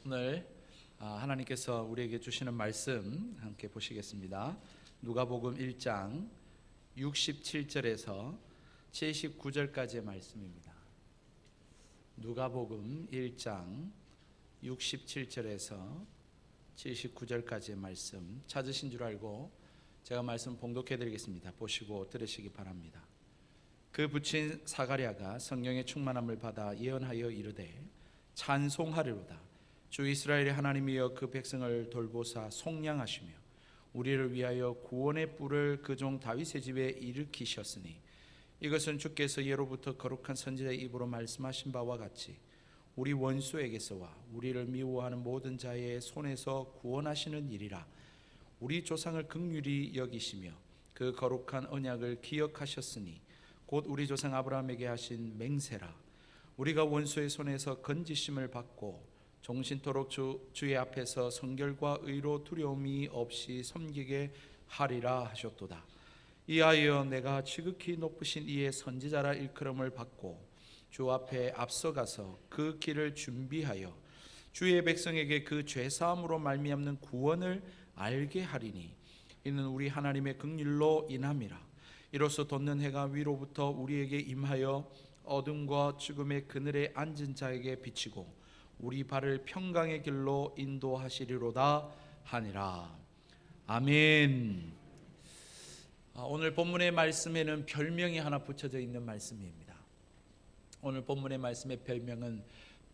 오늘 하나님께서 우리에게 주시는 말씀 함께 보시겠습니다. 누가복음 1장 67절에서 79절까지의 말씀입니다. 누가복음 1장 67절에서 79절까지의 말씀 찾으신 줄 알고 제가 말씀 봉독해 드리겠습니다. 보시고 들으시기 바랍니다. 그 부친 사가랴가 성령의 충만함을 받아 예언하여 이르되 찬송하리로다. 주 이스라엘의 하나님이여 그 백성을 돌보사 속량하시며 우리를 위하여 구원의 뿔을 그 종 다윗의 집에 일으키셨으니 이것은 주께서 예로부터 거룩한 선지자의 입으로 말씀하신 바와 같이 우리 원수에게서와 우리를 미워하는 모든 자의 손에서 구원하시는 일이라. 우리 조상을 긍휼히 여기시며 그 거룩한 언약을 기억하셨으니 곧 우리 조상 아브라함에게 하신 맹세라. 우리가 원수의 손에서 건지심을 받고 종신토록 주의 앞에서 성결과 의로 두려움이 없이 섬기게 하리라 하셨도다. 이하여 내가 지극히 높으신 이의 선지자라 일컬음을 받고 주 앞에 앞서가서 그 길을 준비하여 주의 백성에게 그 죄사함으로 말미암는 구원을 알게 하리니 이는 우리 하나님의 긍휼로 인함이라. 이로써 돋는 해가 위로부터 우리에게 임하여 어둠과 죽음의 그늘에 앉은 자에게 비치고 우리 발을 평강의 길로 인도하시리로다 하니라. 아멘. 오늘 본문의 말씀에는 별명이 하나 붙여져 있는 말씀입니다. 오늘 본문의 말씀의 별명은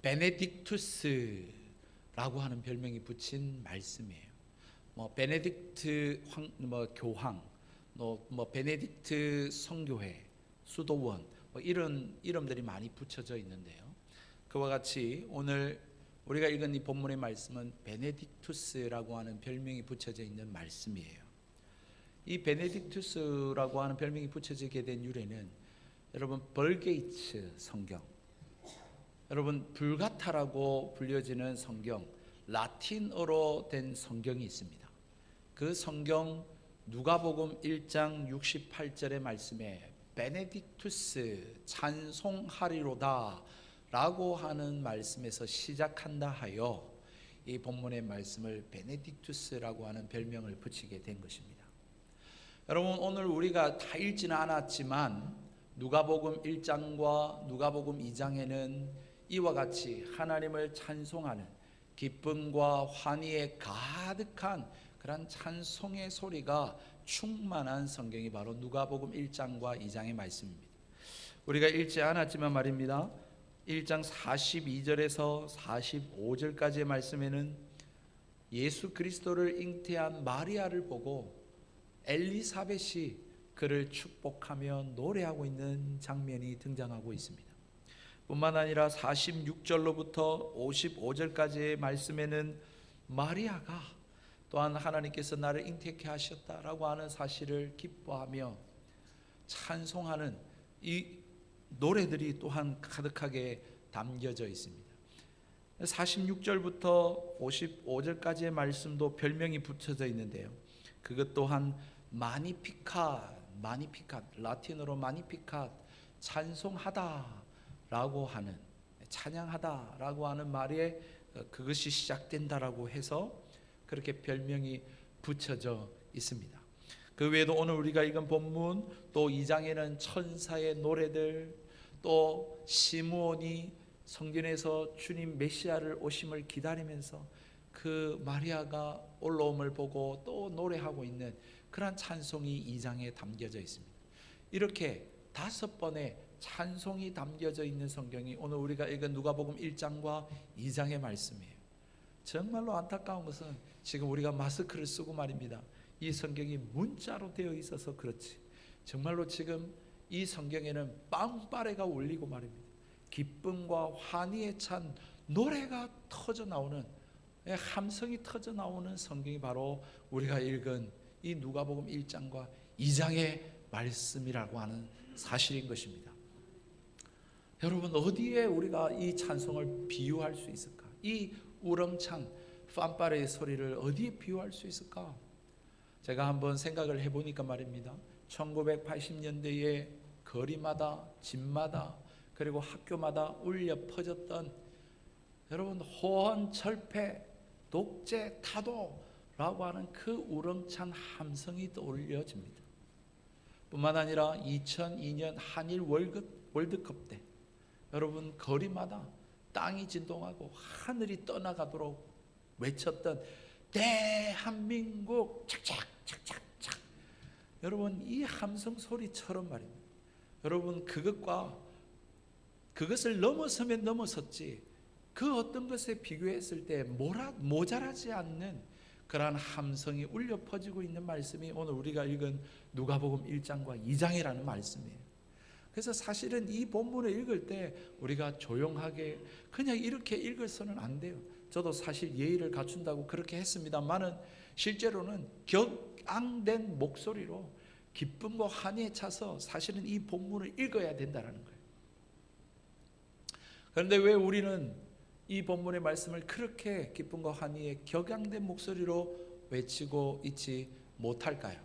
베네딕투스라고 하는 별명이 붙인 말씀이에요. 베네딕트 교황, 베네딕트 성교회, 수도원 이런 이름들이 많이 붙여져 있는데요. 그와 같이 오늘 우리가 읽은 이 본문의 말씀은 베네딕투스라고 하는 별명이 붙여져 있는 말씀이에요. 이 베네딕투스라고 하는 별명이 붙여지게 된 유래는 여러분 벌게이츠 성경, 여러분 불가타라고 불려지는 성경, 라틴어로 된 성경이 있습니다. 그 성경 누가복음 1장 68절의 말씀에 베네딕투스 찬송하리로다 라고 하는 말씀에서 시작한다 하여 이 본문의 말씀을 베네딕투스라고 하는 별명을 붙이게 된 것입니다. 여러분 오늘 우리가 다 읽지는 않았지만 누가복음 1장과 누가복음 2장에는 이와 같이 하나님을 찬송하는 기쁨과 환희에 가득한 그런 찬송의 소리가 충만한 성경이 바로 누가복음 1장과 2장의 말씀입니다. 우리가 읽지 않았지만 말입니다. 1장 42절에서 45절까지의 말씀에는 예수 그리스도를 잉태한 마리아를 보고 엘리사벳이 그를 축복하며 노래하고 있는 장면이 등장하고 있습니다. 뿐만 아니라 46절로부터 55절까지의 말씀에는 마리아가 또한 하나님께서 나를 잉태케 하셨다라고 하는 사실을 기뻐하며 찬송하는 이 노래들이 또한 가득하게 담겨져 있습니다. 46절부터 55절까지의 말씀도 별명이 붙여져 있는데요. 그것 또한 마니피캇, 라틴어로 마니피캇, 찬송하다라고 하는, 찬양하다라고 하는 말에 그것이 시작된다라고 해서 그렇게 별명이 붙여져 있습니다. 그 외에도 오늘 우리가 읽은 본문 또 2장에는 천사의 노래들, 또 시므온이 성전에서 주님 메시아를 오심을 기다리면서 그 마리아가 올라옴을 보고 또 노래하고 있는 그런 찬송이 2장에 담겨져 있습니다. 이렇게 5번의 찬송이 담겨져 있는 성경이 오늘 우리가 읽은 누가복음 1장과 2장의 말씀이에요. 정말로 안타까운 것은 지금 우리가 마스크를 쓰고 말입니다. 이 성경이 문자로 되어 있어서 그렇지 정말로 지금 이 성경에는 빵빠레가 울리고 말입니다. 기쁨과 환희에 찬 노래가 터져 나오는, 함성이 터져 나오는 성경이 바로 우리가 읽은 이 누가복음 1장과 2장의 말씀이라고 하는 사실인 것입니다. 여러분 어디에 우리가 이 찬송을 비유할 수 있을까? 이 우렁찬 판파레의 소리를 어디에 비유할 수 있을까? 제가 한번 생각을 해보니까 말입니다. 1980년대에 거리마다 집마다 그리고 학교마다 울려 퍼졌던 여러분 호언, 철폐, 독재, 타도라고 하는 그 우렁찬 함성이 떠올려집니다. 뿐만 아니라 2002년 한일 월드컵 때 여러분 거리마다 땅이 진동하고 하늘이 떠나가도록 외쳤던 대한민국 착착착착착. 여러분 이 함성 소리처럼 말입니다. 여러분 그것을 넘어서면 넘어섰지 그 어떤 것에 비교했을 때 모자라지 않는 그러한 함성이 울려 퍼지고 있는 말씀이 오늘 우리가 읽은 누가복음 1장과 2장이라는 말씀이에요. 그래서 사실은 이 본문을 읽을 때 우리가 조용하게 그냥 이렇게 읽어서는 안 돼요. 저도 사실 예의를 갖춘다고 그렇게 했습니다만은 실제로는 격앙된 목소리로 기쁨과 환희에 차서 사실은 이 본문을 읽어야 된다는 거예요. 그런데 왜 우리는 이 본문의 말씀을 그렇게 기쁨과 환희에 격앙된 목소리로 외치고 있지 못할까요?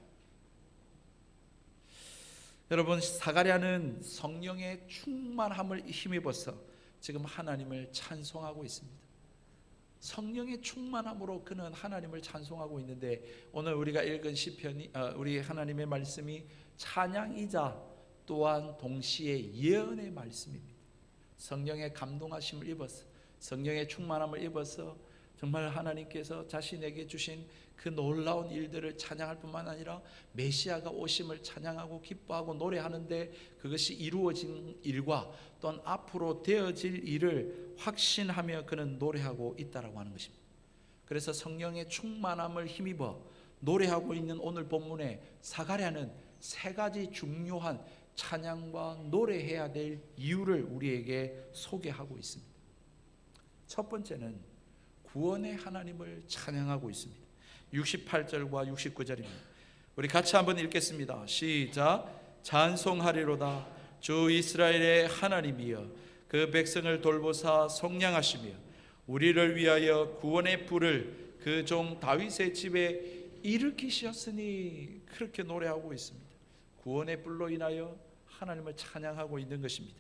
여러분 사가랴는 성령의 충만함을 힘입어서 지금 하나님을 찬송하고 있습니다. 성령의 충만함으로 그는 하나님을 찬송하고 있는데 오늘 우리가 읽은 시편이 우리 하나님의 말씀이 찬양이자 또한 동시에 예언의 말씀입니다. 성령의 감동하심을 입어서 성령의 충만함을 입어서 정말 하나님께서 자신에게 주신 그 놀라운 일들을 찬양할 뿐만 아니라 메시아가 오심을 찬양하고 기뻐하고 노래하는데 그것이 이루어진 일과 또한 앞으로 되어질 일을 확신하며 그는 노래하고 있다라고 하는 것입니다. 그래서 성령의 충만함을 힘입어 노래하고 있는 오늘 본문에 사가랴는 세 가지 중요한 찬양과 노래해야 될 이유를 우리에게 소개하고 있습니다. 첫 번째는 구원의 하나님을 찬양하고 있습니다. 68절과 69절입니다. 우리 같이 한번 읽겠습니다. 시작. 찬송하리로다 주 이스라엘의 하나님이여 그 백성을 돌보사 속량하시며 우리를 위하여 구원의 불을 그 종 다윗의 집에 일으키셨으니 그렇게 노래하고 있습니다. 구원의 불로 인하여 하나님을 찬양하고 있는 것입니다.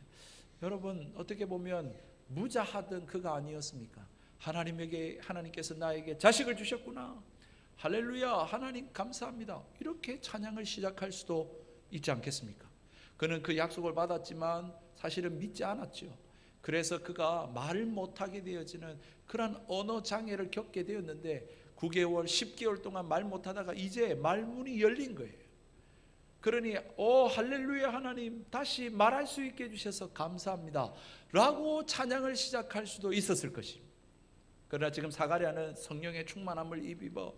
여러분 어떻게 보면 무자하던 그가 아니었습니까? 하나님께서 나에게 자식을 주셨구나. 할렐루야 하나님 감사합니다. 이렇게 찬양을 시작할 수도 있지 않겠습니까? 그는 그 약속을 받았지만 사실은 믿지 않았죠. 그래서 그가 말을 못하게 되어지는 그런 언어 장애를 겪게 되었는데 9개월 10개월 동안 말 못하다가 이제 말문이 열린 거예요. 그러니 할렐루야 하나님 다시 말할 수 있게 해주셔서 감사합니다 라고 찬양을 시작할 수도 있었을 것입니다. 그러나 지금 사가랴는 성령의 충만함을 입어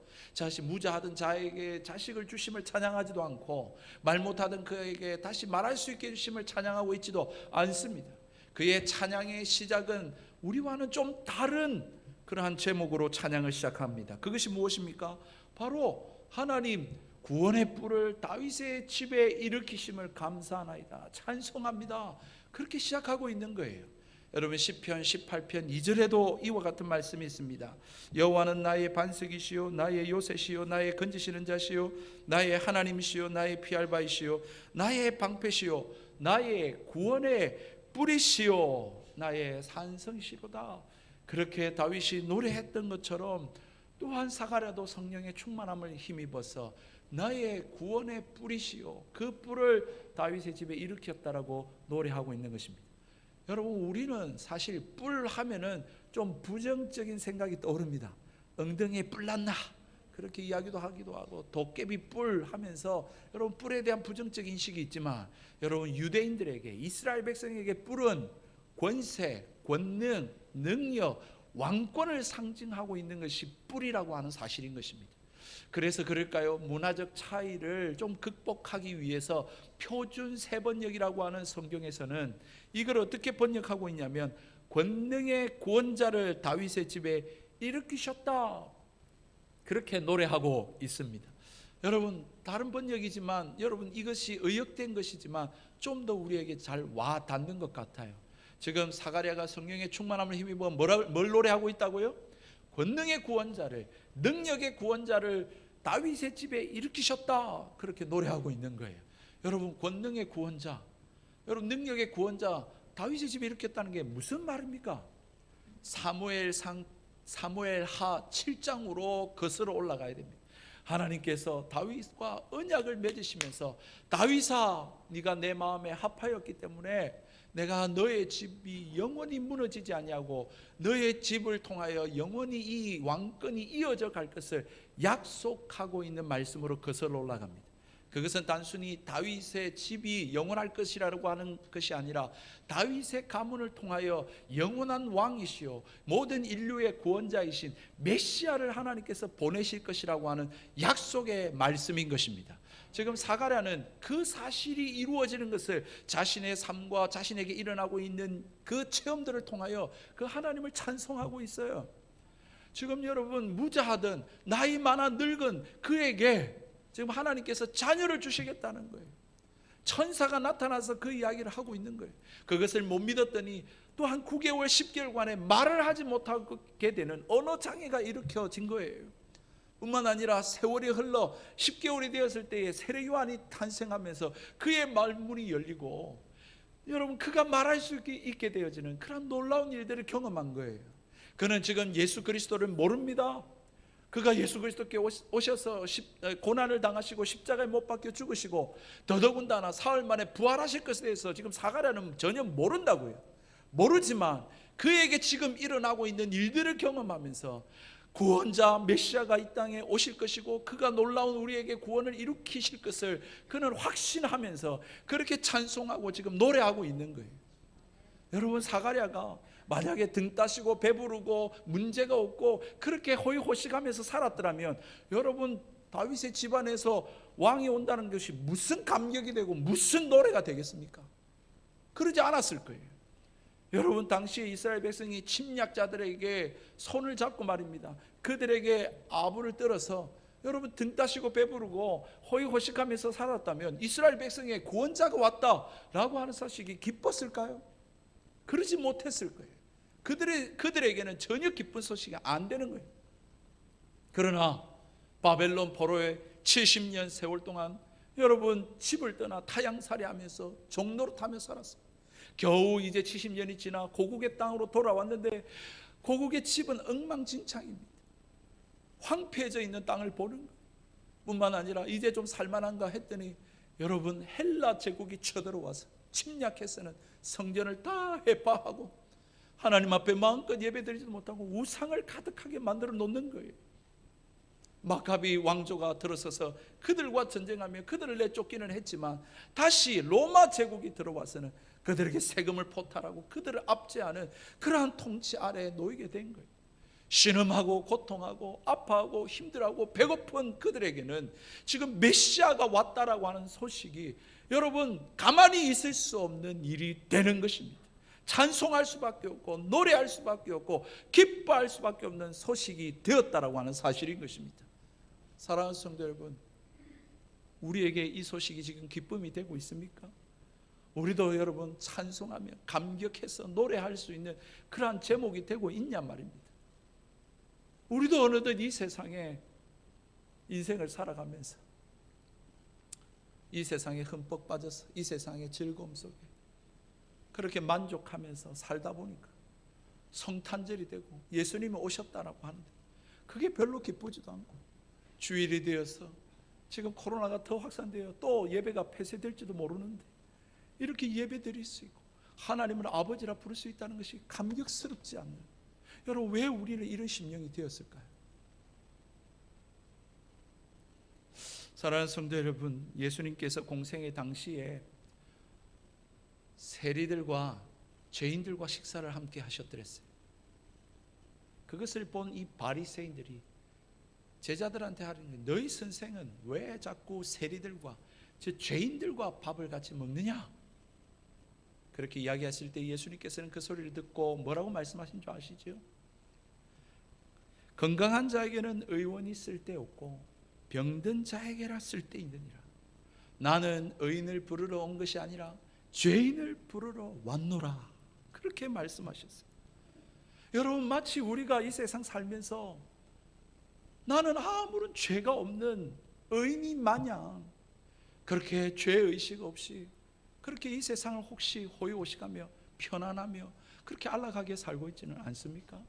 무자하던 자에게 자식을 주심을 찬양하지도 않고 말 못하던 그에게 다시 말할 수 있게 해주심을 찬양하고 있지도 않습니다. 그의 찬양의 시작은 우리와는 좀 다른 그러한 제목으로 찬양을 시작합니다. 그것이 무엇입니까? 바로 하나님 구원의 뿔을 다윗의 집에 일으키심을 감사하나이다 찬송합니다 그렇게 시작하고 있는 거예요. 여러분 시편 18편 2절에도 이와 같은 말씀이 있습니다. 여호와는 나의 반석이시요 나의 요새시요 나의 건지시는 자시요 나의 하나님이시요 나의 피할 바이시요 나의 방패시요 나의 구원의 뿔이시요 나의 산성이시로다. 그렇게 다윗이 노래했던 것처럼 또한 사가랴도 성령의 충만함을 힘입어서 나의 구원의 뿔이시요 그 뿔을 다윗의 집에 일으켰다라고 노래하고 있는 것입니다. 여러분 우리는 사실 뿔 하면은 좀 부정적인 생각이 떠오릅니다. 엉덩이에 뿔 났나 그렇게 이야기도 하기도 하고 도깨비 뿔 하면서 여러분 뿔에 대한 부정적인 인식이 있지만 여러분 유대인들에게 이스라엘 백성에게 뿔은 권세, 권능, 능력, 왕권을 상징하고 있는 것이 뿔이라고 하는 사실인 것입니다. 그래서 그럴까요? 문화적 차이를 좀 극복하기 위해서 표준 세번역이라고 하는 성경에서는 이걸 어떻게 번역하고 있냐면 권능의 구원자를 다윗의 집에 일으키셨다 그렇게 노래하고 있습니다. 여러분 다른 번역이지만 여러분 이것이 의역된 것이지만 좀 더 우리에게 잘 와 닿는 것 같아요. 지금 사가랴가 성령의 충만함을 힘입어 뭘 노래하고 있다고요? 권능의 구원자를 능력의 구원자를 다윗의 집에 일으키셨다 그렇게 노래하고 있는 거예요. 여러분 권능의 구원자 여러분 능력의 구원자 다윗의 집에 일으켰다는 게 무슨 말입니까? 사무엘하 7장으로 거슬러 올라가야 됩니다. 하나님께서 다윗과 언약을 맺으시면서 다윗아, 네가 내 마음에 합하였기 때문에 내가 너의 집이 영원히 무너지지 아니하고 너의 집을 통하여 영원히 이 왕권이 이어져 갈 것을 약속하고 있는 말씀으로 거슬러 올라갑니다. 그것은 단순히 다윗의 집이 영원할 것이라고 하는 것이 아니라 다윗의 가문을 통하여 영원한 왕이시요 모든 인류의 구원자이신 메시아를 하나님께서 보내실 것이라고 하는 약속의 말씀인 것입니다. 지금 사가랴는 그 사실이 이루어지는 것을 자신의 삶과 자신에게 일어나고 있는 그 체험들을 통하여 그 하나님을 찬송하고 있어요. 지금 여러분 무자하든 나이 많아 늙은 그에게 지금 하나님께서 자녀를 주시겠다는 거예요. 천사가 나타나서 그 이야기를 하고 있는 거예요. 그것을 못 믿었더니 또 한 9개월 10개월간에 말을 하지 못하게 되는 언어 장애가 일으켜진 거예요. 뿐만 아니라 세월이 흘러 10개월이 되었을 때에 세례 요한이 탄생하면서 그의 말문이 열리고 여러분 그가 말할 수 있게 되어지는 그런 놀라운 일들을 경험한 거예요. 그는 지금 예수 그리스도를 모릅니다. 그가 예수 그리스도께 오셔서 고난을 당하시고 십자가에 못 박혀 죽으시고 더더군다나 사흘 만에 부활하실 것에 대해서 지금 사가랴는 전혀 모른다고요. 모르지만 그에게 지금 일어나고 있는 일들을 경험하면서 구원자 메시아가 이 땅에 오실 것이고 그가 놀라운 우리에게 구원을 일으키실 것을 그는 확신하면서 그렇게 찬송하고 지금 노래하고 있는 거예요. 여러분 사가랴가 만약에 등 따시고 배부르고 문제가 없고 그렇게 호의호식하면서 살았더라면 여러분 다윗의 집안에서 왕이 온다는 것이 무슨 감격이 되고 무슨 노래가 되겠습니까? 그러지 않았을 거예요. 여러분 당시에 이스라엘 백성이 침략자들에게 손을 잡고 말입니다. 그들에게 아부를 떨어서 여러분 등 따시고 배부르고 호의호식하면서 살았다면 이스라엘 백성의 구원자가 왔다라고 하는 사실이 기뻤을까요? 그러지 못했을 거예요. 그들에게는 전혀 기쁜 소식이 안 되는 거예요. 그러나 바벨론 포로의 70년 세월 동안 여러분 집을 떠나 타향살이하면서 종노릇하며 살았어요. 겨우 이제 70년이 지나 고국의 땅으로 돌아왔는데 고국의 집은 엉망진창입니다. 황폐해져 있는 땅을 보는 거예요. 뿐만 아니라 이제 좀 살만한가 했더니 여러분 헬라 제국이 쳐들어와서 침략해서는 성전을 다 해파하고 하나님 앞에 마음껏 예배드리지도 못하고 우상을 가득하게 만들어 놓는 거예요. 마카비 왕조가 들어서서 그들과 전쟁하며 그들을 내쫓기는 했지만 다시 로마 제국이 들어와서는 그들에게 세금을 포탈하고 그들을 압제하는 그러한 통치 아래에 놓이게 된 거예요. 신음하고 고통하고 아파하고 힘들어하고 배고픈 그들에게는 지금 메시아가 왔다라고 하는 소식이 여러분 가만히 있을 수 없는 일이 되는 것입니다. 찬송할 수밖에 없고 노래할 수밖에 없고 기뻐할 수밖에 없는 소식이 되었다라고 하는 사실인 것입니다. 사랑하는 성도 여러분, 우리에게 이 소식이 지금 기쁨이 되고 있습니까? 우리도 여러분 찬송하며 감격해서 노래할 수 있는 그러한 제목이 되고 있냔 말입니다. 우리도 어느덧 이 세상에 인생을 살아가면서 이 세상에 흠뻑 빠져서 이 세상의 즐거움 속에 그렇게 만족하면서 살다 보니까 성탄절이 되고 예수님이 오셨다라고 하는데 그게 별로 기쁘지도 않고 주일이 되어서 지금 코로나가 더 확산되어 또 예배가 폐쇄될지도 모르는데 이렇게 예배 드릴 수 있고 하나님을 아버지라 부를 수 있다는 것이 감격스럽지 않나요? 여러분 왜 우리는 이런 심령이 되었을까요? 사랑하는 성도 여러분, 예수님께서 공생의 당시에 세리들과 죄인들과 식사를 함께 하셨더랬어요. 그것을 본 이 바리새인들이 제자들한테 하는 너희 선생은 왜 자꾸 세리들과 저 죄인들과 밥을 같이 먹느냐? 그렇게 이야기하실 때 예수님께서는 그 소리를 듣고 뭐라고 말씀하신 줄 아시죠? 건강한 자에게는 의원이 쓸데없고 병든 자에게라 쓸데있느니라. 나는 의인을 부르러 온 것이 아니라 죄인을 부르러 왔노라. 그렇게 말씀하셨어요. 여러분 마치 우리가 이 세상 살면서 나는 아무런 죄가 없는 의인인 마냥 그렇게 죄의식 없이 그렇게 이 세상을 혹시 호의호식하며 편안하며 그렇게 안락하게 살고 있지는 않습니까?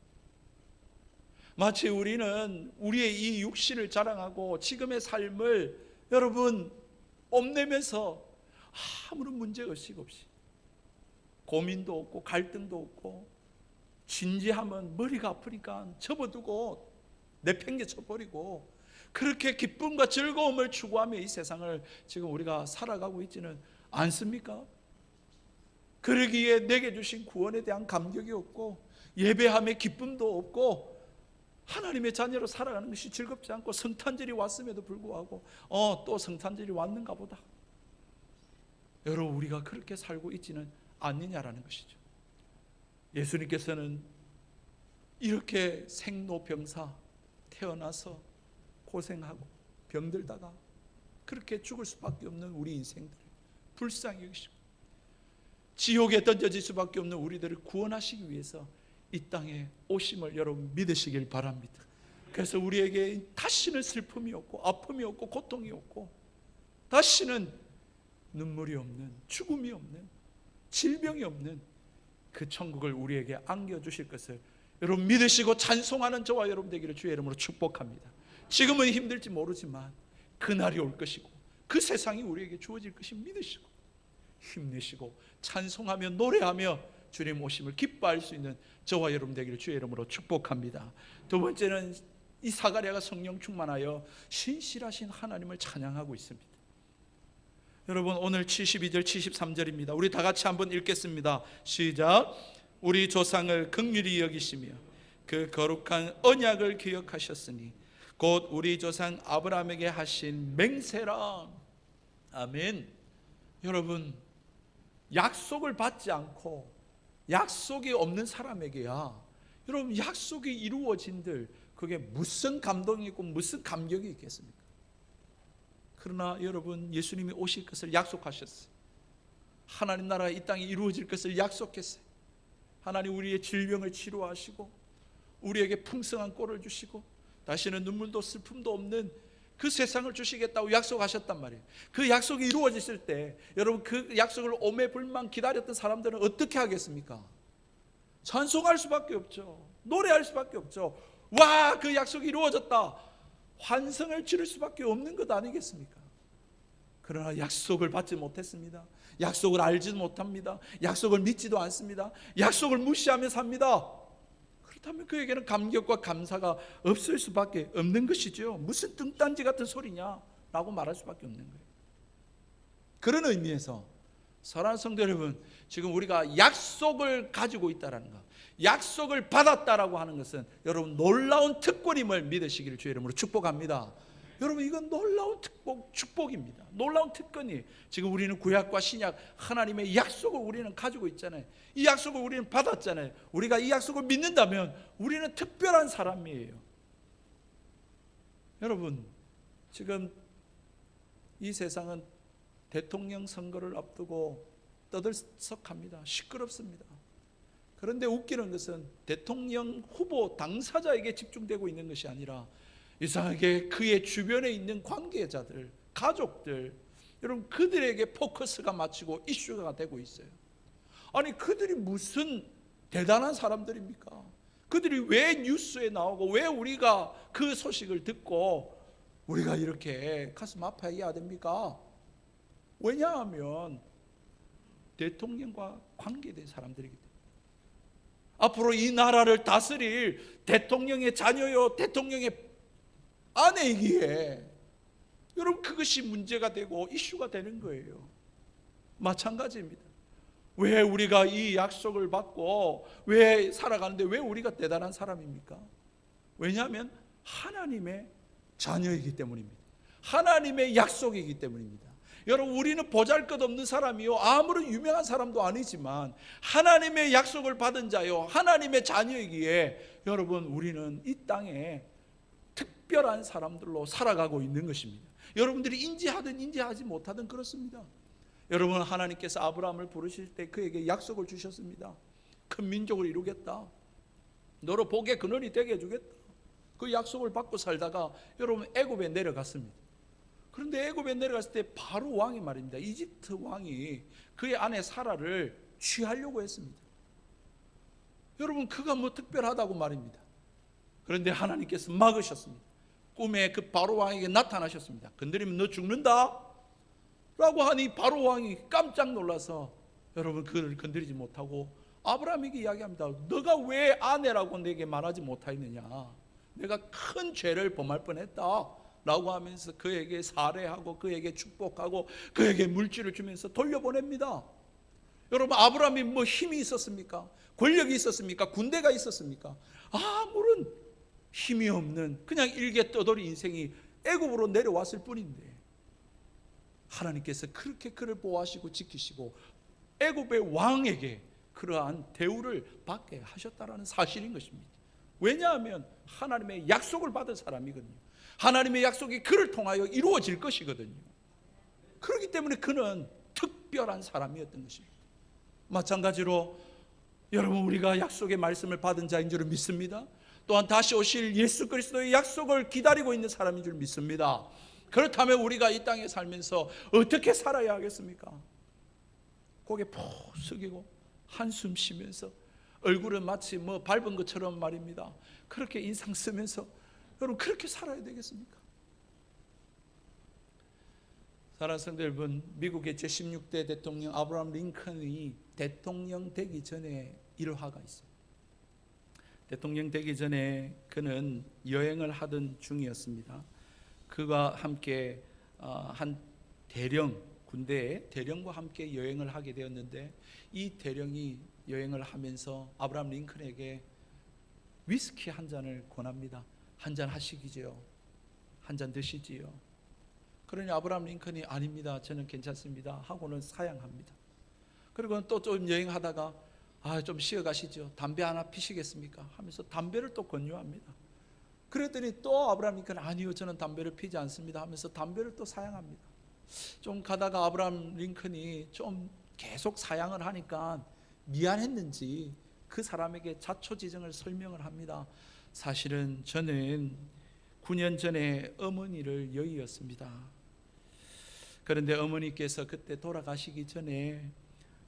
마치 우리는 우리의 이 육신을 자랑하고 지금의 삶을 여러분 뽐내면서 아무런 문제의식 없이 고민도 없고 갈등도 없고 진지하면 머리가 아프니까 접어두고 내팽개쳐버리고 그렇게 기쁨과 즐거움을 추구하며 이 세상을 지금 우리가 살아가고 있지는 않습니까? 그러기에 내게 주신 구원에 대한 감격이 없고 예배함의 기쁨도 없고 하나님의 자녀로 살아가는 것이 즐겁지 않고 성탄절이 왔음에도 불구하고 또 성탄절이 왔는가 보다. 여러분 우리가 그렇게 살고 있지는 않느냐라는 것이죠. 예수님께서는 이렇게 생로병사 태어나서 고생하고 병들다가 그렇게 죽을 수밖에 없는 우리 인생들을 불쌍히 여기시고 지옥에 던져질 수밖에 없는 우리들을 구원하시기 위해서 이 땅에 오심을 여러분 믿으시길 바랍니다. 그래서 우리에게 다시는 슬픔이 없고 아픔이 없고 고통이 없고 다시는 눈물이 없는 죽음이 없는 질병이 없는 그 천국을 우리에게 안겨주실 것을 여러분 믿으시고 찬송하는 저와 여러분 되기를 주의 이름으로 축복합니다. 지금은 힘들지 모르지만 그날이 올 것이고 그 세상이 우리에게 주어질 것이 믿으시고 힘내시고 찬송하며 노래하며 주님 오심을 기뻐할 수 있는 저와 여러분 되기를 주의 이름으로 축복합니다. 두 번째는 이 사가랴가 성령 충만하여 신실하신 하나님을 찬양하고 있습니다. 여러분 오늘 72절 73절입니다. 우리 다 같이 한번 읽겠습니다. 시작. 우리 조상을 긍휼히 여기시며 그 거룩한 언약을 기억하셨으니 곧 우리 조상 아브라함에게 하신 맹세라. 아멘. 여러분 약속을 받지 않고 약속이 없는 사람에게야 여러분 약속이 이루어진들 그게 무슨 감동이 있고 무슨 감격이 있겠습니까? 그러나 여러분 예수님이 오실 것을 약속하셨어요. 하나님 나라 이 땅에 이루어질 것을 약속했어요. 하나님 우리의 질병을 치료하시고 우리에게 풍성한 꼴을 주시고 다시는 눈물도 슬픔도 없는 그 세상을 주시겠다고 약속하셨단 말이에요. 그 약속이 이루어졌을 때 여러분 그 약속을 오매불망 기다렸던 사람들은 어떻게 하겠습니까? 찬송할 수밖에 없죠. 노래할 수밖에 없죠. 와, 그 약속이 이루어졌다. 환성을 치를 수밖에 없는 것 아니겠습니까? 그러나 약속을 받지 못했습니다. 약속을 알지도 못합니다. 약속을 믿지도 않습니다. 약속을 무시하며 삽니다. 그렇다면 그에게는 감격과 감사가 없을 수밖에 없는 것이죠. 무슨 뚱딴지 같은 소리냐라고 말할 수밖에 없는 거예요. 그런 의미에서 사랑하는 성도 여러분, 지금 우리가 약속을 가지고 있다는 것, 약속을 받았다라고 하는 것은 여러분 놀라운 특권임을 믿으시기를 주의 이름으로 축복합니다. 여러분 이건 놀라운 축복입니다. 놀라운 특권이 지금 우리는 구약과 신약 하나님의 약속을 우리는 가지고 있잖아요. 이 약속을 우리는 받았잖아요. 우리가 이 약속을 믿는다면 우리는 특별한 사람이에요. 여러분 지금 이 세상은 대통령 선거를 앞두고 떠들썩합니다. 시끄럽습니다. 그런데 웃기는 것은 대통령 후보 당사자에게 집중되고 있는 것이 아니라 이상하게 그의 주변에 있는 관계자들, 가족들, 여러분 그들에게 포커스가 맞추고 이슈가 되고 있어요. 아니 그들이 무슨 대단한 사람들입니까? 그들이 왜 뉴스에 나오고 왜 우리가 그 소식을 듣고 우리가 이렇게 가슴 아파해야 됩니까? 왜냐하면 대통령과 관계된 사람들이기 때문에 앞으로 이 나라를 다스릴 대통령의 자녀요 대통령의 아내이기에 여러분 그것이 문제가 되고 이슈가 되는 거예요. 마찬가지입니다. 왜 우리가 이 약속을 받고 왜 살아가는데 왜 우리가 대단한 사람입니까? 왜냐하면 하나님의 자녀이기 때문입니다. 하나님의 약속이기 때문입니다. 여러분 우리는 보잘것없는 사람이요 아무런 유명한 사람도 아니지만 하나님의 약속을 받은 자요 하나님의 자녀이기에 여러분 우리는 이 땅에 특별한 사람들로 살아가고 있는 것입니다. 여러분들이 인지하든 인지하지 못하든 그렇습니다. 여러분 하나님께서 아브라함을 부르실 때 그에게 약속을 주셨습니다. 큰 민족을 이루겠다. 너로 복의 근원이 되게 해주겠다. 그 약속을 받고 살다가 여러분 애굽에 내려갔습니다. 그런데 애굽에 내려갔을 때 바로 왕이 말입니다. 이집트 왕이 그의 아내 사라를 취하려고 했습니다. 여러분 그가 뭐 특별하다고 말입니다. 그런데 하나님께서 막으셨습니다. 꿈에 그 바로 왕에게 나타나셨습니다. 건드리면 너 죽는다 라고 하니 바로 왕이 깜짝 놀라서 여러분 그를 건드리지 못하고 아브라함에게 이야기합니다. 너가 왜 아내라고 내게 말하지 못하였느냐, 내가 큰 죄를 범할 뻔했다 라고 하면서 그에게 살해하고 그에게 축복하고 그에게 물질을 주면서 돌려보냅니다. 여러분 아브라함이 뭐 힘이 있었습니까? 권력이 있었습니까? 군대가 있었습니까? 아무런 힘이 없는 그냥 일개 떠돌이 인생이 애굽으로 내려왔을 뿐인데 하나님께서 그렇게 그를 보호하시고 지키시고 애굽의 왕에게 그러한 대우를 받게 하셨다라는 사실인 것입니다. 왜냐하면 하나님의 약속을 받은 사람이거든요. 하나님의 약속이 그를 통하여 이루어질 것이거든요. 그렇기 때문에 그는 특별한 사람이었던 것입니다. 마찬가지로 여러분 우리가 약속의 말씀을 받은 자인 줄 믿습니다. 또한 다시 오실 예수 그리스도의 약속을 기다리고 있는 사람인 줄 믿습니다. 그렇다면 우리가 이 땅에 살면서 어떻게 살아야 하겠습니까? 고개 푹 숙이고 한숨 쉬면서 얼굴은 마치 뭐 밟은 것처럼 말입니다. 그렇게 인상 쓰면서 여러분 그렇게 살아야 되겠습니까? 사랑하는 성도 여러분, 미국의 제16대 대통령 아브라함 링컨이 대통령 되기 전에 일화가 있어요. 대통령 되기 전에 그는 여행을 하던 중이었습니다. 그가 함께 한 대령 군대의 대령과 함께 여행을 하게 되었는데 이 대령이 여행을 하면서 아브라함 링컨에게 위스키 한 잔을 권합니다. 한 잔 하시기지요. 한 잔 드시지요. 그러니 아브라함 링컨이 아닙니다, 저는 괜찮습니다 하고는 사양합니다. 그리고 또 좀 여행하다가 좀 쉬어 가시죠. 담배 하나 피시겠습니까 하면서 담배를 또 권유합니다. 그랬더니 또 아브라함 링컨은 아니요, 저는 담배를 피지 않습니다 하면서 담배를 또 사양합니다. 좀 가다가 아브라함 링컨이 좀 계속 사양을 하니까 미안했는지 그 사람에게 자초지정을 설명을 합니다. 사실은 저는 9년 전에 어머니를 여의었습니다. 그런데 어머니께서 그때 돌아가시기 전에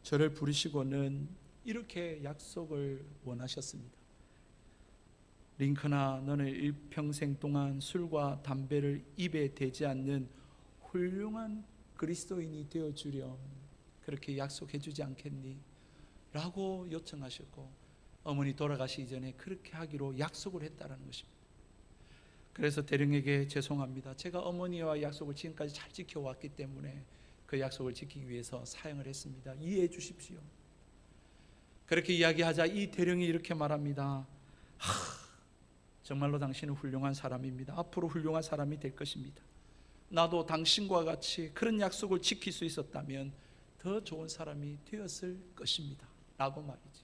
저를 부르시고는 이렇게 약속을 원하셨습니다. 링컨아, 너는 일평생 동안 술과 담배를 입에 대지 않는 훌륭한 그리스도인이 되어주렴. 그렇게 약속해 주지 않겠니? 라고 요청하셨고 어머니 돌아가시기 전에 그렇게 하기로 약속을 했다는 것입니다. 그래서 대령에게 죄송합니다, 제가 어머니와 약속을 지금까지 잘 지켜왔기 때문에 그 약속을 지키기 위해서 사양을 했습니다. 이해해 주십시오. 그렇게 이야기하자 이 대령이 이렇게 말합니다. 정말로 당신은 훌륭한 사람입니다. 앞으로 훌륭한 사람이 될 것입니다. 나도 당신과 같이 그런 약속을 지킬 수 있었다면 더 좋은 사람이 되었을 것입니다 라고 말이지.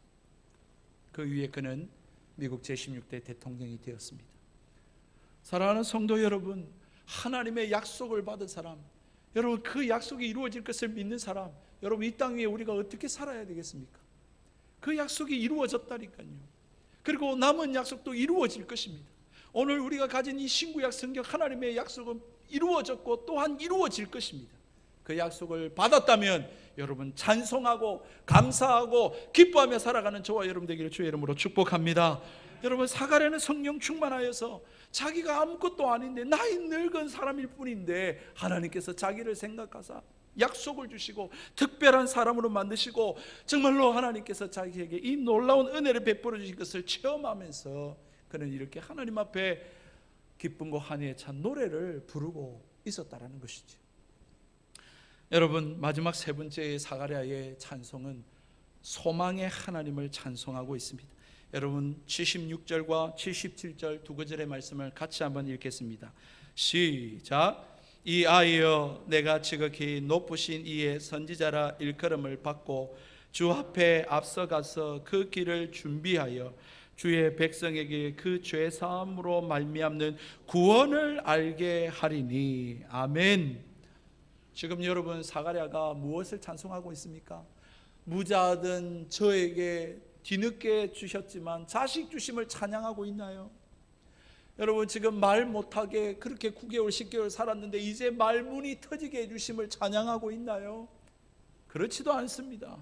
그 위에 그는 미국 제16대 대통령이 되었습니다. 사랑하는 성도 여러분, 하나님의 약속을 받은 사람, 여러분 그 약속이 이루어질 것을 믿는 사람, 여러분 이 땅 위에 우리가 어떻게 살아야 되겠습니까? 그 약속이 이루어졌다니까요. 그리고 남은 약속도 이루어질 것입니다. 오늘 우리가 가진 이 신구약 성경 하나님의 약속은 이루어졌고 또한 이루어질 것입니다. 그 약속을 받았다면 여러분 찬송하고 감사하고 기뻐하며 살아가는 저와 여러분 되기를 주의 이름으로 축복합니다. 여러분 사가랴는 성령 충만하여서 자기가 아무것도 아닌데 나이 늙은 사람일 뿐인데 하나님께서 자기를 생각하사 약속을 주시고 특별한 사람으로 만드시고 정말로 하나님께서 자기에게 이 놀라운 은혜를 베풀어 주신 것을 체험하면서 그는 이렇게 하나님 앞에 기쁨과 환희에 찬 노래를 부르고 있었다라는 것이죠. 여러분 마지막 세 번째 사가랴의 찬송은 소망의 하나님을 찬송하고 있습니다. 여러분 76절과 77절 두 구절의 말씀을 같이 한번 읽겠습니다. 시작. 이 아이여, 내가 지극히 높으신 이의 선지자라 일컬음을 받고 주 앞에 앞서가서 그 길을 준비하여 주의 백성에게 그 죄 사함으로 말미암는 구원을 알게 하리니. 아멘. 지금 여러분 사가랴가 무엇을 찬송하고 있습니까? 무자든 저에게 뒤늦게 주셨지만 자식 주심을 찬양하고 있나요? 여러분 지금 말 못하게 그렇게 9개월 10개월 살았는데 이제 말문이 터지게 해주심을 찬양하고 있나요? 그렇지도 않습니다.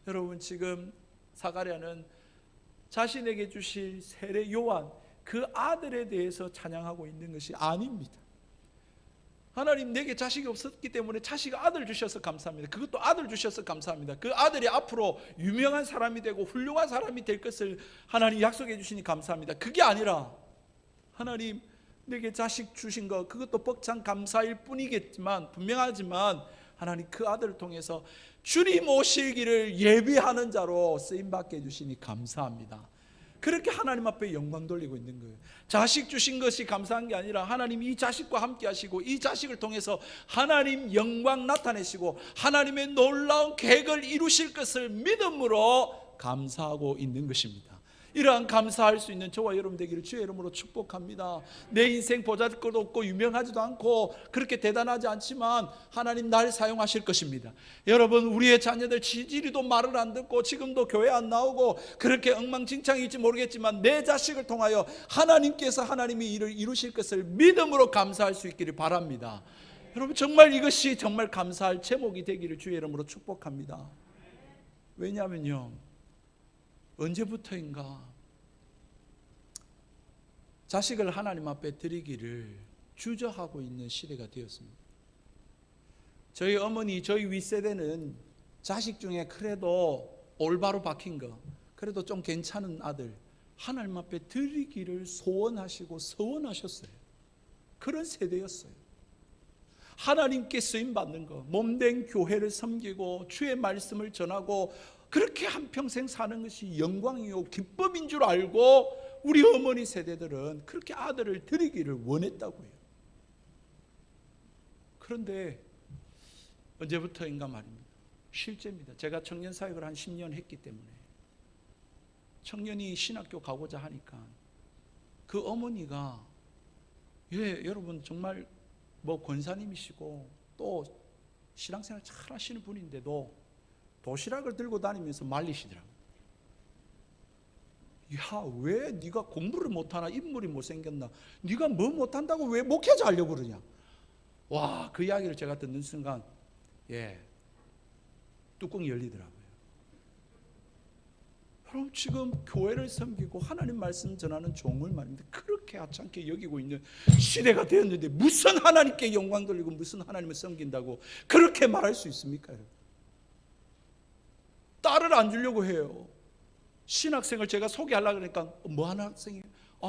여러분 지금 사가랴는 자신에게 주실 세례 요한 그 아들에 대해서 찬양하고 있는 것이 아닙니다. 하나님 내게 자식이 없었기 때문에 자식 아들 주셔서 감사합니다. 그것도 아들 주셔서 감사합니다. 그 아들이 앞으로 유명한 사람이 되고 훌륭한 사람이 될 것을 하나님 약속해 주시니 감사합니다. 그게 아니라 하나님 내게 자식 주신 것 그것도 벅찬 감사일 뿐이겠지만 분명하지만 하나님 그 아들을 통해서 주님 오실 길을 예비하는 자로 쓰임받게 해주시니 감사합니다. 그렇게 하나님 앞에 영광 돌리고 있는 거예요. 자식 주신 것이 감사한 게 아니라 하나님 이 자식과 함께 하시고 이 자식을 통해서 하나님 영광 나타내시고 하나님의 놀라운 계획을 이루실 것을 믿음으로 감사하고 있는 것입니다. 이러한 감사할 수 있는 저와 여러분 되기를 주의 이름으로 축복합니다. 내 인생 보잘것 없고 유명하지도 않고 그렇게 대단하지 않지만 하나님 날 사용하실 것입니다. 여러분 우리의 자녀들 지지리도 말을 안 듣고 지금도 교회 안 나오고 그렇게 엉망진창일지 모르겠지만 내 자식을 통하여 하나님께서 하나님이 일을 이루실 것을 믿음으로 감사할 수 있기를 바랍니다. 여러분 정말 이것이 정말 감사할 제목이 되기를 주의 이름으로 축복합니다. 왜냐하면요 언제부터인가 자식을 하나님 앞에 드리기를 주저하고 있는 시대가 되었습니다. 저희 어머니 저희 윗세대는 자식 중에 그래도 올바로 박힌 거 그래도 좀 괜찮은 아들 하나님 앞에 드리기를 소원하시고 서원하셨어요. 그런 세대였어요. 하나님께 쓰임받는 거 몸된 교회를 섬기고 주의 말씀을 전하고 그렇게 한평생 사는 것이 영광이요 기쁨인 줄 알고 우리 어머니 세대들은 그렇게 아들을 드리기를 원했다고요. 그런데 언제부터인가 말입니다. 실제입니다. 제가 청년 사역을 한 10년 했기 때문에 청년이 신학교 가고자 하니까 그 어머니가 여러분 정말 뭐 권사님이시고 또 신앙생활 잘 하시는 분인데도 도시락을 들고 다니면서 말리시더라고요. 야, 왜 네가 공부를 못하나 인물이 못생겼나 네가 뭐 못한다고 왜 목회자 하려고 그러냐. 와, 그 이야기를 제가 듣는 순간 뚜껑이 열리더라고요. 여러분 지금 교회를 섬기고 하나님 말씀 전하는 종을 말입니다. 그렇게 하찮게 여기고 있는 시대가 되었는데 무슨 하나님께 영광 돌리고 무슨 하나님을 섬긴다고 그렇게 말할 수 있습니까? 여러분? 딸을 안 주려고 해요. 신학생을 제가 소개하려고 그러니까 뭐 하는 학생이에요?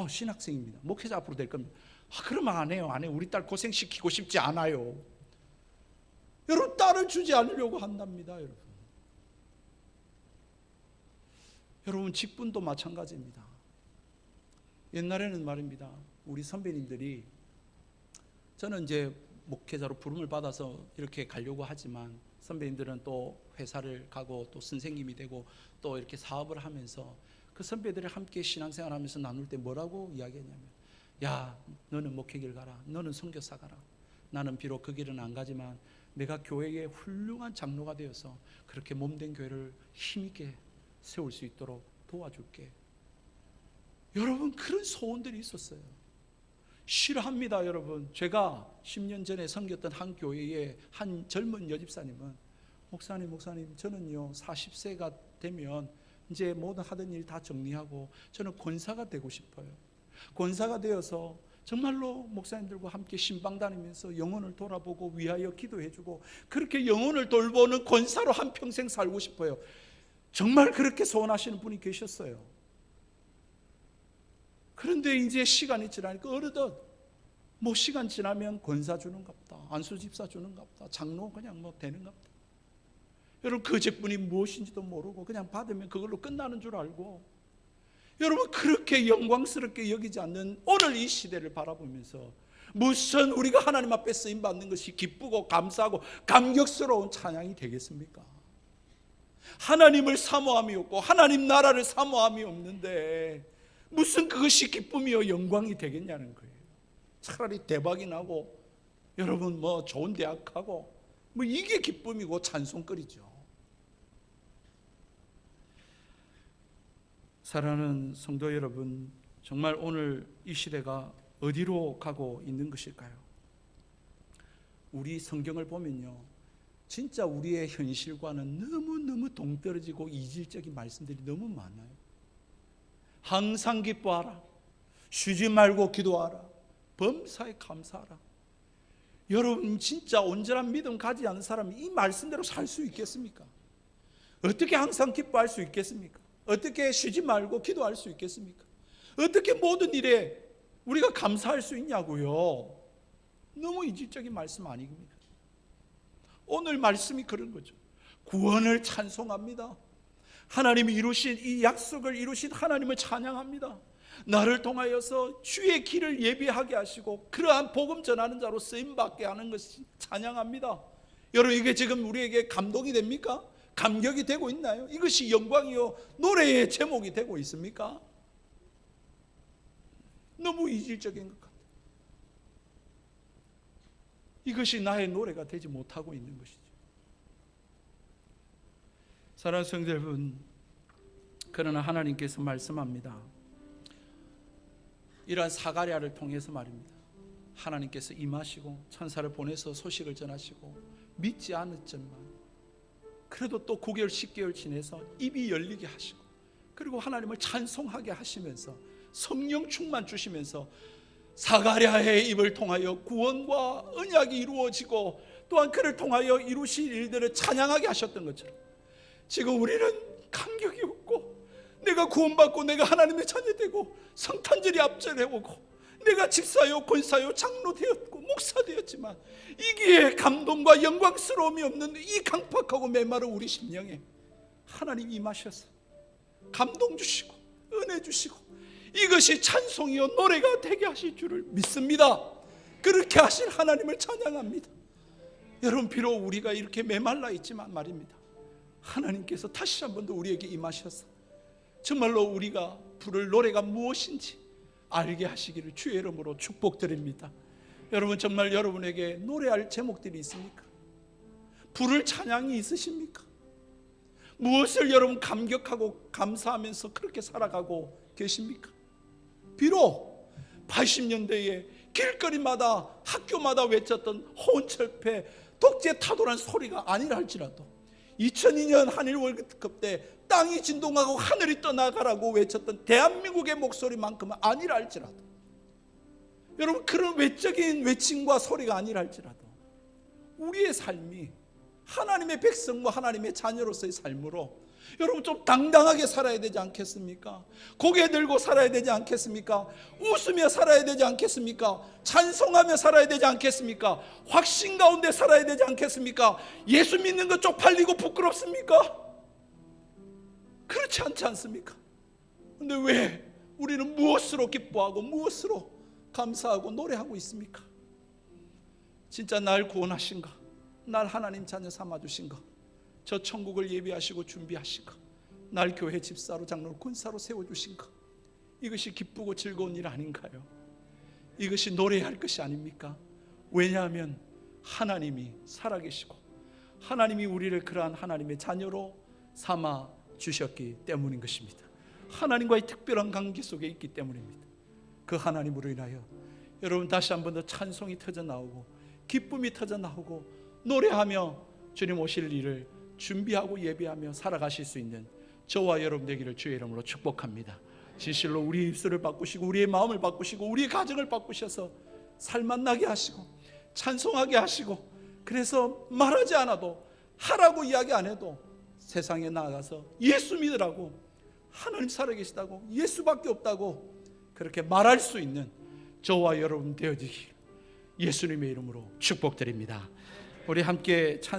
신학생입니다. 목회자 앞으로 될 겁니다. 그러면 안 해요. 우리 딸 고생시키고 싶지 않아요. 여러분 딸을 주지 않으려고 한답니다. 여러분 직분도 마찬가지입니다. 옛날에는 말입니다. 우리 선배님들이 저는 이제 목회자로 부름을 받아서 이렇게 가려고 하지만 선배님들은 또 회사를 가고 또 선생님이 되고 또 이렇게 사업을 하면서 그 선배들이 함께 신앙생활 하면서 나눌 때 뭐라고 이야기했냐면 야 너는 목회길 가라. 너는 선교사 가라. 나는 비록 그 길은 안 가지만 내가 교회의 훌륭한 장로가 되어서 그렇게 몸된 교회를 힘있게 세울 수 있도록 도와줄게. 여러분 그런 소원들이 있었어요. 싫어합니다. 여러분 제가 10년 전에 섬겼던 한 교회의 한 젊은 여집사님은 목사님 저는요 40세가 되면 이제 모든 하던 일 다 정리하고 저는 권사가 되고 싶어요. 권사가 되어서 정말로 목사님들과 함께 신방 다니면서 영혼을 돌아보고 위하여 기도해주고 그렇게 영혼을 돌보는 권사로 한평생 살고 싶어요. 정말 그렇게 소원하시는 분이 계셨어요. 그런데 이제 시간이 지나니까 어느덧 뭐 시간 지나면 권사 주는갑다, 안수집사 주는갑다, 장로 그냥 뭐 되는갑다. 여러분 그 직분이 무엇인지도 모르고 그냥 받으면 그걸로 끝나는 줄 알고 여러분 그렇게 영광스럽게 여기지 않는 오늘 이 시대를 바라보면서 무슨 우리가 하나님 앞에 쓰임받는 것이 기쁘고 감사하고 감격스러운 찬양이 되겠습니까? 하나님을 사모함이 없고 하나님 나라를 사모함이 없는데 무슨 그것이 기쁨이요 영광이 되겠냐는 거예요. 차라리 대박이 나고 여러분 뭐 좋은 대학 가고 뭐 이게 기쁨이고 찬송거리죠. 사랑하는 성도 여러분, 정말 오늘 이 시대가 어디로 가고 있는 것일까요? 우리 성경을 보면요 진짜 우리의 현실과는 너무너무 동떨어지고 이질적인 말씀들이 너무 많아요. 항상 기뻐하라. 쉬지 말고 기도하라. 범사에 감사하라. 여러분 진짜 온전한 믿음 가지지 않은 사람이 이 말씀대로 살 수 있겠습니까? 어떻게 항상 기뻐할 수 있겠습니까? 어떻게 쉬지 말고 기도할 수 있겠습니까? 어떻게 모든 일에 우리가 감사할 수 있냐고요? 너무 이질적인 말씀 아닙니까? 오늘 말씀이 그런 거죠. 구원을 찬송합니다. 하나님이 이루신 이 약속을 이루신 하나님을 찬양합니다. 나를 통하여서 주의 길을 예비하게 하시고 그러한 복음 전하는 자로 쓰임받게 하는 것이 찬양합니다. 여러분 이게 지금 우리에게 감동이 됩니까? 감격이 되고 있나요? 이것이 영광이요 노래의 제목이 되고 있습니까? 너무 이질적인 것 같아요. 이것이 나의 노래가 되지 못하고 있는 것이죠. 사랑하는 성도 여러분, 그러나 하나님께서 말씀합니다. 이러한 사가랴를 통해서 말입니다. 하나님께서 임하시고 천사를 보내서 소식을 전하시고 믿지 않았지만 그래도 또 9개월 10개월 지내서 입이 열리게 하시고 그리고 하나님을 찬송하게 하시면서 성령 충만 주시면서 사가랴의 입을 통하여 구원과 언약이 이루어지고 또한 그를 통하여 이루실 일들을 찬양하게 하셨던 것처럼 지금 우리는 감격이 없고 내가 구원받고 내가 하나님의 자녀 되고 성탄절이 앞절해오고 내가 집사요 권사요 장로 되었고 목사 되었지만 이기에 감동과 영광스러움이 없는 이 강팍하고 메마른 우리 심령에 하나님 임하셔서 감동 주시고 은혜 주시고 이것이 찬송이요 노래가 되게 하실 줄을 믿습니다. 그렇게 하실 하나님을 찬양합니다. 여러분 비록 우리가 이렇게 메말라 있지만 말입니다. 하나님께서 다시 한 번 더 우리에게 임하셔서 정말로 우리가 부를 노래가 무엇인지 알게 하시기를 주의 이름으로 축복드립니다. 여러분 정말 여러분에게 노래할 제목들이 있습니까? 부를 찬양이 있으십니까? 무엇을 여러분 감격하고 감사하면서 그렇게 살아가고 계십니까? 비록 80년대에 길거리마다 학교마다 외쳤던 호언철폐 독재 타도란 소리가 아니라 할지라도 2002년 한일 월드컵 때 땅이 진동하고 하늘이 떠나가라고 외쳤던 대한민국의 목소리만큼은 아니라 할지라도 여러분 그런 외적인 외침과 소리가 아니라 할지라도 우리의 삶이 하나님의 백성과 하나님의 자녀로서의 삶으로 여러분 좀 당당하게 살아야 되지 않겠습니까? 고개 들고 살아야 되지 않겠습니까? 웃으며 살아야 되지 않겠습니까? 찬송하며 살아야 되지 않겠습니까? 확신 가운데 살아야 되지 않겠습니까? 예수 믿는 것 쪽팔리고 부끄럽습니까? 그렇지 않지 않습니까? 근데 왜 우리는 무엇으로 기뻐하고 무엇으로 감사하고 노래하고 있습니까? 진짜 날 구원하신가? 날 하나님 자녀 삼아주신가? 저 천국을 예비하시고 준비하신가? 날 교회 집사로 장로로 권사로 세워주신가? 이것이 기쁘고 즐거운 일 아닌가요? 이것이 노래해야 할 것이 아닙니까? 왜냐하면 하나님이 살아계시고 하나님이 우리를 그러한 하나님의 자녀로 삼아 주셨기 때문인 것입니다. 하나님과의 특별한 관계 속에 있기 때문입니다. 그 하나님으로 인하여 여러분 다시 한 번 더 찬송이 터져나오고 기쁨이 터져나오고 노래하며 주님 오실 일을 준비하고 예비하며 살아가실 수 있는 저와 여러분 되기를 주의 이름으로 축복합니다. 진실로 우리의 입술을 바꾸시고 우리의 마음을 바꾸시고 우리의 가정을 바꾸셔서 살맛나게 하시고 찬송하게 하시고 그래서 말하지 않아도 하라고 이야기 안 해도 세상에 나아가서 예수 믿으라고 하나님 살아계시다고 예수밖에 없다고 그렇게 말할 수 있는 저와 여러분 되어지길 예수님의 이름으로 축복드립니다. 우리 함께 찬